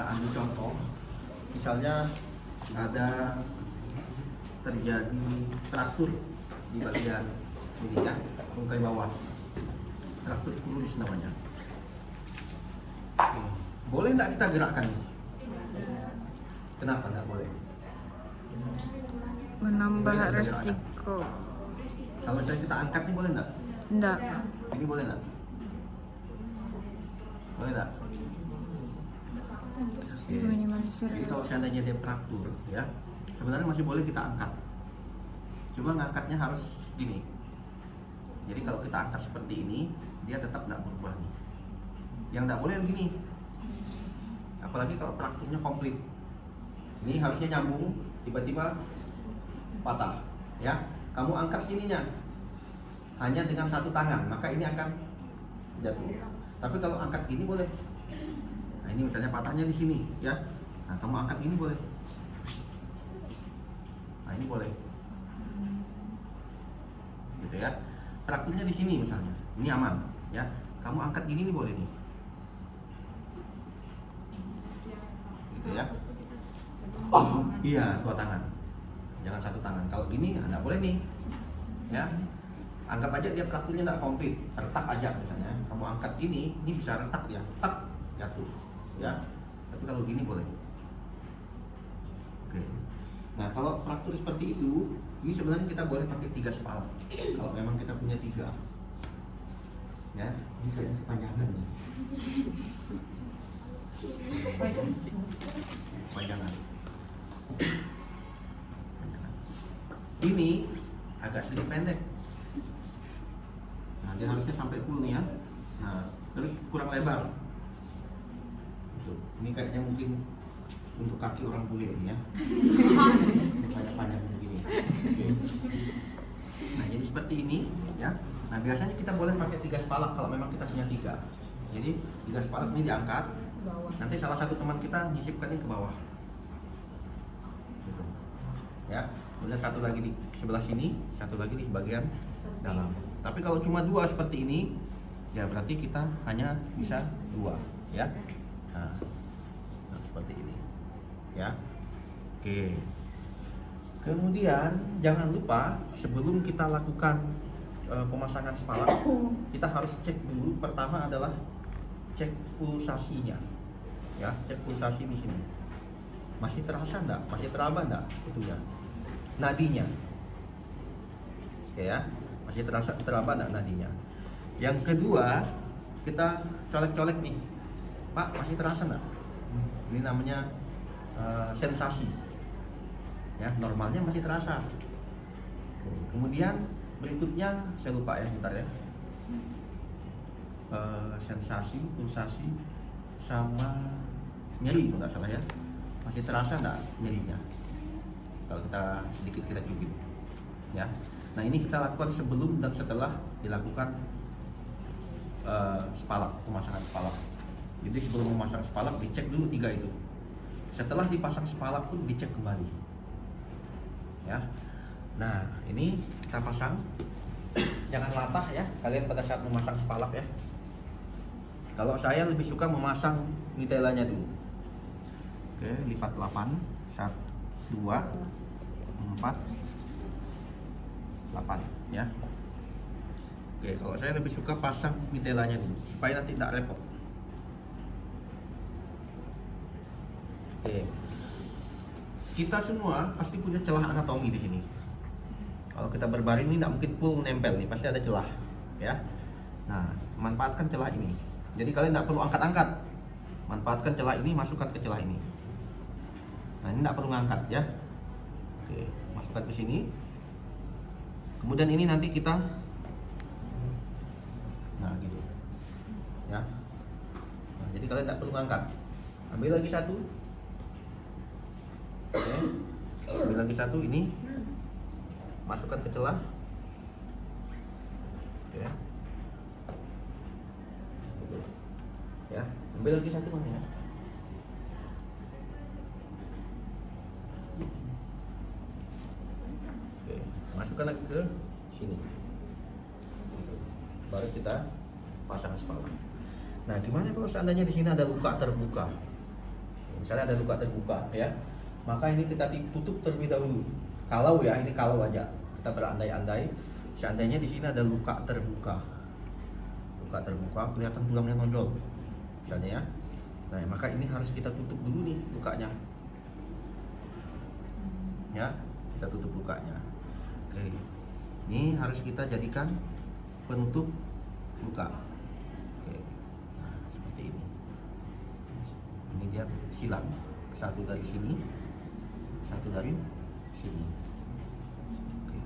ambil contoh, misalnya ada terjadi fraktur di bagian ini ya, tungkai bawah, fraktur kruris namanya. Boleh nggak kita gerakkan? Kenapa nggak boleh? Menambah resiko. Kalau misalnya kita angkat nih boleh nggak? Enggak. Ini boleh nggak? Boleh nggak? Minimalisir. Jadi kalau seandainya dia fraktur ya, sebenarnya masih boleh kita angkat. Cuma ngangkatnya harus gini. Jadi kalau kita angkat seperti ini, dia tetap nggak berubah nih. Yang nggak boleh yang gini. Apalagi kalau frakturnya komplit. Ini harusnya nyambung, tiba-tiba patah. Ya, kamu angkat sininya hanya dengan satu tangan, maka ini akan jatuh. Tapi kalau angkat ini boleh. Nah, ini misalnya patahnya di sini, ya. Nah, kamu angkat ini boleh. Nah, ini boleh. Gitu ya. Frakturnya di sini misalnya. Ini aman, ya. Kamu angkat gini nih boleh nih. Gitu ya. Iya, dua tangan. Jangan satu tangan. Kalau gini enggak boleh nih. Ya. Anggap aja dia frakturnya enggak komplit, retak aja misalnya. Kamu angkat ini bisa retak dia. Tak, jatuh. Ya, tapi kalau gini boleh. Oke. Nah, kalau fraktur seperti itu, ini sebenarnya kita boleh pakai 3 spalat. Kalau memang kita punya 3. Ya, ini kayak kepanjangan nih. Kepanjangan. Ini agak sedikit pendek. Nah, dia harusnya sampai full nih ya. Nah, terus kurang lebar. Ini kayaknya mungkin untuk kaki orang bule ini ya. Ini panjang-panjang begini. Nah, jadi seperti ini ya. Nah, biasanya kita boleh pakai 3 spalat kalau memang kita punya 3. Jadi 3 spalat ini diangkat. Nanti salah satu teman kita nyisipkan ini ke bawah. Gitu. Ya. Kemudian satu lagi di sebelah sini, satu lagi di bagian dalam. Tapi kalau cuma 2 seperti ini, ya berarti kita hanya bisa 2, ya. Nah, seperti ini, ya. Oke. Kemudian jangan lupa sebelum kita lakukan pemasangan spalat, kita harus cek dulu. Pertama adalah cek pulsasinya, ya. Cek pulsasi di sini. Masih terasa enggak? Masih teraba enggak? Itu ya. Nadinya. Oke ya. Masih teraba enggak nadinya? Yang kedua, kita colek-colek nih. Pak, masih terasa enggak? Ini namanya sensasi. Ya, normalnya masih terasa. Oke. Kemudian berikutnya saya lupa ya, bentar ya. Sensasi, pulsasi sama nyeri kalau nggak salah ya. Masih terasa enggak nyerinya? Kalau kita sedikit kita cubit. Ya. Nah, ini kita lakukan sebelum dan setelah dilakukan spalat, pemasangan spalat. Jadi sebelum memasang spalat dicek dulu 3 itu. Setelah dipasang spalat pun dicek kembali. Ya. Nah, ini kita pasang. Jangan latah ya kalian pada saat memasang spalat ya. Kalau saya lebih suka memasang mitelanya dulu. Oke, lipat 8, 1, 2, 4, 8 ya. Oke, kalau saya lebih suka pasang mitelanya dulu supaya nanti tidak repot. Oke. Kita semua pasti punya celah anatomi di sini. Kalau kita berbaring ini tidak mungkin full nempel nih, pasti ada celah ya. Nah, manfaatkan celah ini. Jadi kalian tidak perlu angkat-angkat. Manfaatkan celah ini, masukkan ke celah ini. Nah, ini tidak perlu ngangkat ya. Oke, masukkan ke sini. Kemudian ini nanti kita, nah gitu, ya. Nah, jadi kalian tidak perlu ngangkat. Ambil lagi satu. Oke, ambil lagi satu ini, masukkan ke celah. Oke, gitu. Ya, ambil lagi satu mana ya. Masukkan lagi ke sini. Baru kita pasang spalat. Nah, gimana kalau seandainya di sini ada luka terbuka? Misalnya ada luka terbuka ya, maka ini kita tutup terlebih dahulu. Kalau ya, ini kalau aja kita berandai-andai, seandainya di sini ada luka terbuka, kelihatan tulangnya nonjol, misalnya ya. Nah, maka ini harus kita tutup dulu nih lukanya, ya, kita tutup lukanya. Oke, ini harus kita jadikan penutup luka. Oke, nah seperti ini. Ini dia silang, satu dari sini, satu dari sini. Oke.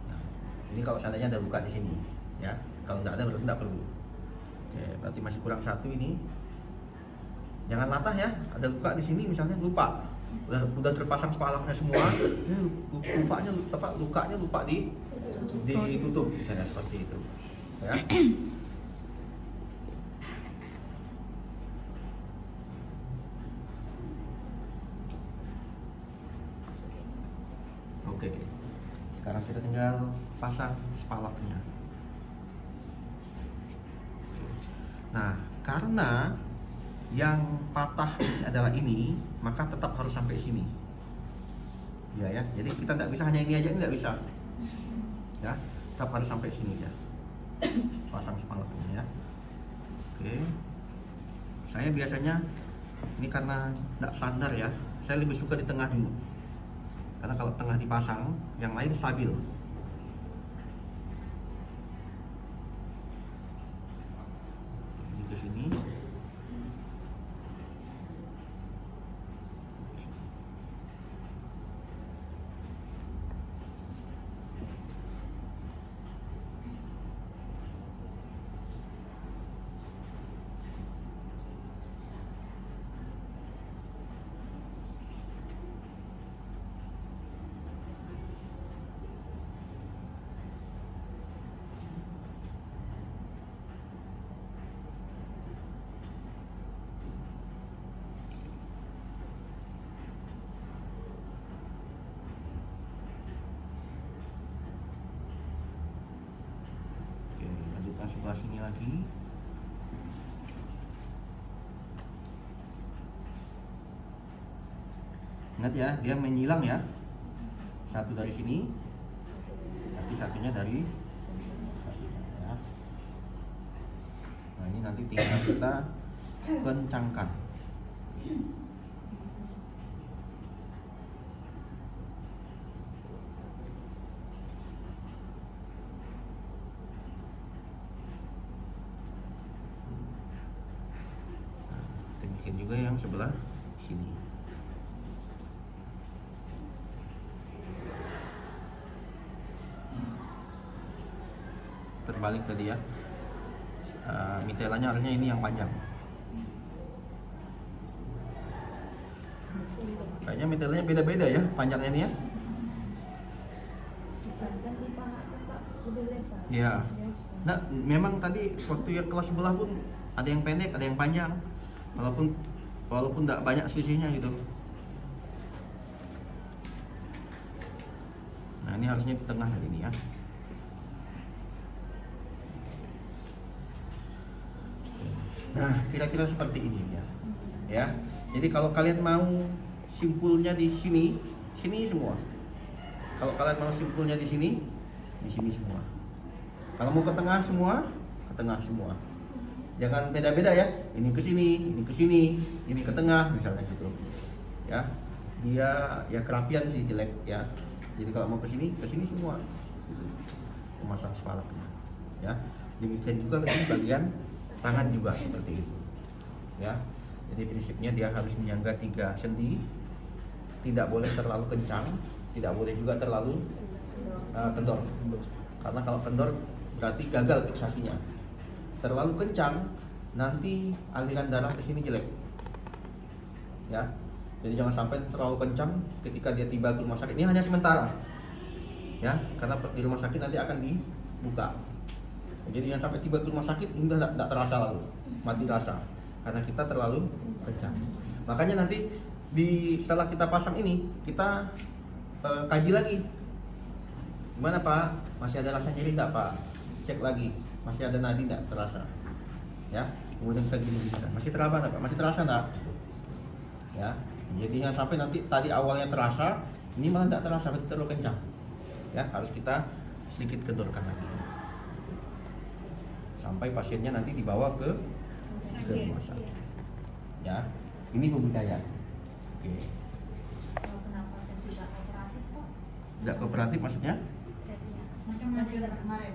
Nah, ini kalau seandainya ada luka di sini, ya. Kalau tidak ada berarti tidak perlu. Oke, berarti masih kurang satu ini. Jangan latah ya, ada luka di sini misalnya, lupa. Udah terpasang spalaknya semua, lukanya lupa ditutup misalnya seperti itu, ya. Oke, sekarang kita tinggal pasang spalaknya. Nah, karena yang patah ini adalah ini, maka tetap harus sampai sini. Ya, jadi kita nggak bisa hanya ini aja, nggak bisa. Ya, tetap harus sampai sini ya. Pasang spalaknya ya. Oke. Saya biasanya ini karena nggak standar ya, saya lebih suka di tengah dulu. Karena kalau tengah dipasang, yang lain stabil. Ini ke sini. Sebelah sini lagi. Ingat ya, dia menyilang ya. Satu dari sini, nanti satunya dari ya. Nah, ini nanti tinggal kita kencangkan. Demikian juga yang sebelah sini. Terbalik tadi ya. Mitelanya harusnya ini yang panjang. Kayaknya mitelanya beda-beda ya panjangnya ini ya. Ya. Nah, memang tadi waktu yang kelas sebelah pun ada yang pendek, ada yang panjang. Walaupun tidak banyak selisihnya gitu. Nah, ini harusnya di tengah dari ini ya. Nah, kira-kira seperti ini ya. Ya. Jadi kalau kalian mau simpulnya di sini, sini semua. Kalau kalian mau simpulnya di sini semua. Kalau mau ke tengah semua, ke tengah semua. Jangan beda-beda ya. Ini ke sini, ini ke sini, ini ke tengah misalnya gitu. Ya. Dia ya kerapian sih jelek ya. Jadi kalau mau ke sini semua. Gitu. Memasang spalaknya. Ya. Demikian juga di bagian tangan juga seperti itu. Ya. Jadi prinsipnya dia harus menyangga 3 sendi. Tidak boleh terlalu kencang, tidak boleh juga terlalu kendor. Karena kalau kendor berarti gagal fiksasinya. Terlalu kencang nanti aliran darah ke sini jelek. Ya. Jadi jangan sampai terlalu kencang ketika dia tiba ke rumah sakit. Ini hanya sementara. Ya, karena di rumah sakit nanti akan dibuka. Jadi jangan sampai tiba ke rumah sakit ini tidak terasa lalu, mati rasa karena kita terlalu kencang. Makanya nanti setelah kita pasang ini kita kaji lagi. Gimana Pak? Masih ada rasa nyeri nggak Pak? Cek lagi. Masih ada nadi nggak terasa? Ya. Kemudian kita gini bisa. Masih terasa nggak Pak? Masih terasa nggak? Ya. Jadi jangan sampai nanti tadi awalnya terasa, ini malah nggak terasa, berarti terlalu kencang. Ya, harus kita sedikit kendorkan lagi. Sampai pasiennya nanti dibawa ke rumah sakit. Ya. Ini pembuktian. Oke. Kenapa saya tidak kooperatif kok? Nggak kooperatif maksudnya? Macam aja kemarin.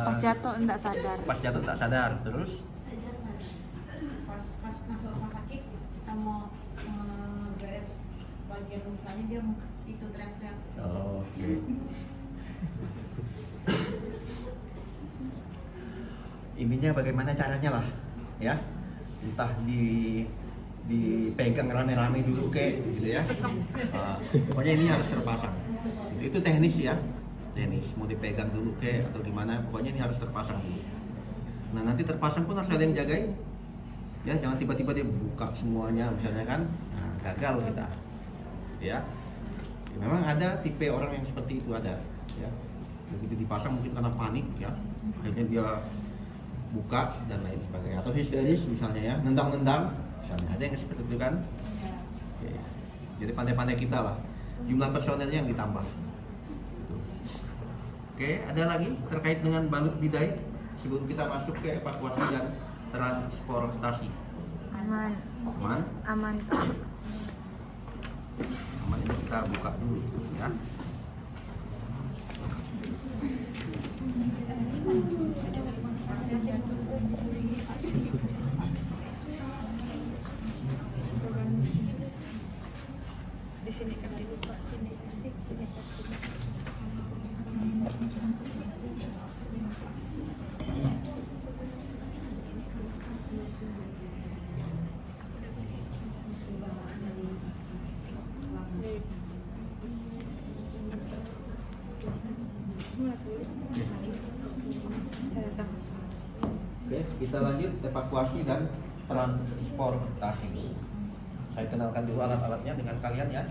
Pas jatuh enggak sadar. Pas jatuh tak sadar, terus Pas masuk rumah sakit kita mau beres bagian lukanya dia itu teriak-teriak. oke. Intinya bagaimana caranya lah, ya. Entah dipegang rame-rame dulu gitu ya. Pokoknya ini harus terpasang. Itu teknis ya. Teknis, mau dipegang dulu atau gimana, pokoknya ini harus terpasang dulu. Nah, nanti terpasang pun harus ada yang jagain. Ya, jangan tiba-tiba dia buka semuanya misalnya kan. Nah, gagal kita. Ya. Memang ada tipe orang yang seperti itu ada, ya. Begitu dipasang mungkin karena panik ya. Akhirnya dia buka dan lain sebagainya, atau histeris misalnya ya, nendang-nendang misalnya, ada yang seperti itu kan. Oke. Jadi pandai-pandai kita lah, jumlah personelnya yang ditambah. Oke, ada lagi terkait dengan balut bidai sebelum kita masuk ke evakuasi dan transportasi. Aman. Aman? Aman Pak. Aman, ini kita buka dulu ya. Di sini kasih lupa, sini kasih, sini kasih. Oke, kita lanjut evakuasi dan transportasi. Saya kenalkan dulu alat-alatnya dengan kalian ya.